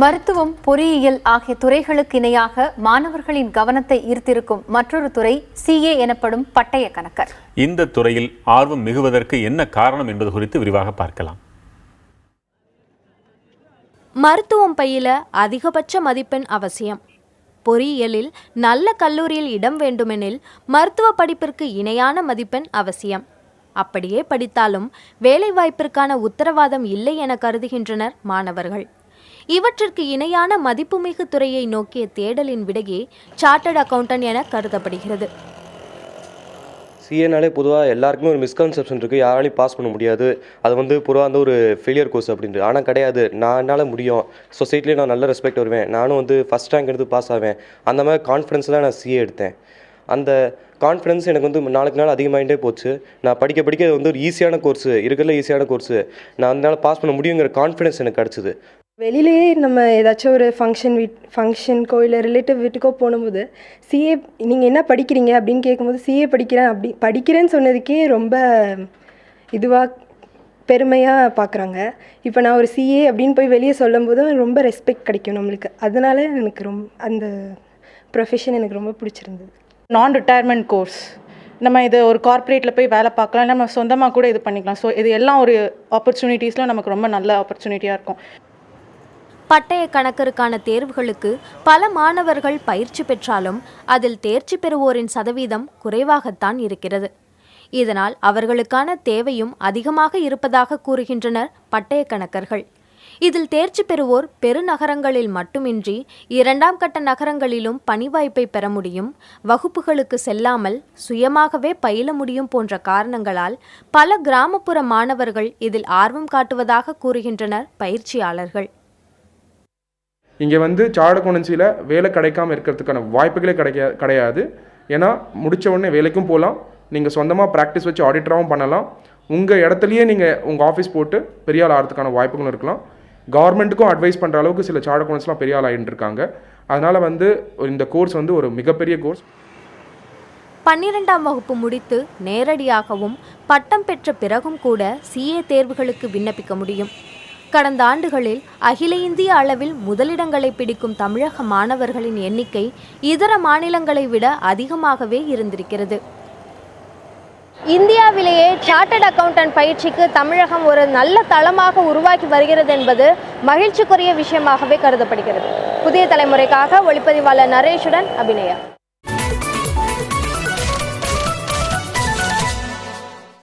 மருத்துவம், பொறியியல் ஆகிய துறைகளுக்கு இணையாக மாணவர்களின் கவனத்தை ஈர்த்திருக்கும் மற்றொரு துறை CA எனப்படும் பட்டய கணக்கர். இந்த துறையில் ஆர்வம் மிகுவதற்கு என்ன காரணம் என்பது குறித்து விரிவாக பார்க்கலாம். மருத்துவம் பயில அதிகபட்ச மதிப்பெண் அவசியம். பொறியியலில் நல்ல கல்லூரியில் இடம் வேண்டுமெனில் மருத்துவ படிப்பிற்கு இணையான மதிப்பெண் அவசியம். அப்படியே படித்தாலும் வேலைவாய்ப்பிற்கான உத்தரவாதம் இல்லை என கருதுகின்றனர் மாணவர்கள். இவற்றிற்கு இணையான மதிப்புமிகு துறையை நோக்கிய தேடலின் விடையே சார்ட்டர்ட் அக்கவுண்டன்ட் என கருதப்படுகிறது. சிஏனாலே பொதுவாக எல்லாருக்குமே ஒரு மிஸ்கன்செப்ஷன் இருக்குது, யாராலையும் பாஸ் பண்ண முடியாது, அது பொதுவாக ஒரு ஃபெயிலியர் கோர்ஸ் அப்படின்ட்டு. ஆனால் கிடையாது, என்னால் முடியும், சொசைட்டிலே நான் நல்ல ரெஸ்பெக்ட் வருவேன், நானும் ஃபஸ்ட் ரேங்க் எடுத்து பாஸ் ஆவேன், அந்த மாதிரி கான்ஃபிடன்ஸ் தான் நான் சிஏ எடுத்தேன். அந்த கான்ஃபிடன்ஸ் எனக்கு நாளுக்கு நாள் அதிகமாகிட்டே போச்சு. நான் படிக்க படிக்க ஒரு ஈஸியான கோர்ஸு, இருக்கிறதுல ஈஸியான கோர்ஸு, நான் அதனால் பாஸ் பண்ண முடியுங்கிற கான்ஃபிடன்ஸ் எனக்கு கிடச்சிது. வெளியிலேயே நம்ம ஏதாச்சும் ஒரு ஃபங்க்ஷனுக்கோ இல்லை ரிலேட்டிவ் வீட்டுக்கோ போகும்போது சிஏ நீங்கள் என்ன படிக்கிறீங்க அப்படின்னு கேட்கும்போது சிஏ படிக்கிறேன்னு சொன்னதுக்கே ரொம்ப இதுவாக பெருமையாக பார்க்குறாங்க. இப்போ நான் ஒரு சிஏ அப்படின்னு போய் வெளியே சொல்லும் போது ரொம்ப ரெஸ்பெக்ட் கிடைக்கும் நம்மளுக்கு. அதனால எனக்கு அந்த ப்ரொஃபஷன் எனக்கு ரொம்ப பிடிச்சிருந்தது. நான் ரிட்டையர்மெண்ட் கோர்ஸ், நம்ம இது ஒரு கார்ப்பரேட்டில் போய் வேலை பார்க்கலாம், நம்ம சொந்தமாக கூட இது பண்ணிக்கலாம். ஸோ இது எல்லாம் ஒரு ஆப்பர்ச்சுனிட்டிஸில் நமக்கு ரொம்ப நல்ல ஆப்பர்ச்சுனிட்டியாக இருக்கும். பட்டய கணக்கருக்கான தேர்வுகளுக்கு பல மாணவர்கள் பயிற்சி பெற்றாலும் அதில் தேர்ச்சி பெறுவோரின் சதவீதம் குறைவாகத்தான் இருக்கிறது. இதனால் அவர்களுக்கான தேவையும் அதிகமாக இருப்பதாக கூறுகின்றனர் பட்டய கணக்கர்கள். இதில் தேர்ச்சி பெறுவோர் பெருநகரங்களில் மட்டுமின்றி 2ஆம் கட்ட நகரங்களிலும் பணி வாய்ப்பை பெற முடியும், வகுப்புகளுக்கு செல்லாமல் சுயமாகவே பயில முடியும் போன்ற காரணங்களால் பல கிராமப்புற மாணவர்கள் இதில் ஆர்வம் காட்டுவதாக கூறுகின்றனர் பயிற்சியாளர்கள். இங்கே சார்ட்டர்ட் அக்கவுண்டன்சியில் வேலை கிடைக்காமல் இருக்கிறதுக்கான வாய்ப்புகளே கிடையாது. ஏன்னா முடித்த உடனே வேலைக்கும் போகலாம், நீங்கள் சொந்தமாக ப்ராக்டிஸ் வச்சு ஆடிட்டராகவும் பண்ணலாம், உங்கள் இடத்துலையே நீங்கள் உங்கள் ஆஃபீஸ் போட்டு பெரிய ஆள் ஆகிறதுக்கான வாய்ப்புகளும் இருக்கலாம். கவர்மெண்ட்டுக்கும் அட்வைஸ் பண்ணுற அளவுக்கு சில சார்ட்டர்ட் அக்கவுண்டன்ஸ்லாம் பெரிய ஆள் ஆகிட்டு இருக்காங்க. அதனால் இந்த கோர்ஸ் ஒரு மிகப்பெரிய கோர்ஸ். 12ஆம் வகுப்பு முடித்து நேரடியாகவும் பட்டம் பெற்ற பிறகும் கூட CA தேர்வுகளுக்கு விண்ணப்பிக்க முடியும். கடந்த ஆண்டுகளில் அகில இந்திய அளவில் முதலிடங்களை பிடிக்கும் தமிழக மாணவர்களின் எண்ணிக்கை இதர மாநிலங்களை விட அதிகமாகவே இருந்திருக்கிறது. இந்தியாவிலேயே சார்ட்டர்ட் அக்கவுண்டன்ட் பயிற்சிக்கு தமிழகம் ஒரு நல்ல தளமாக உருவாக்கி வருகிறது என்பது மகிழ்ச்சிக்குரிய விஷயமாகவே கருதப்படுகிறது. புதிய தலைமுறைக்காக ஒளிப்பதிவாளர் நரேஷுடன் அபிநயா.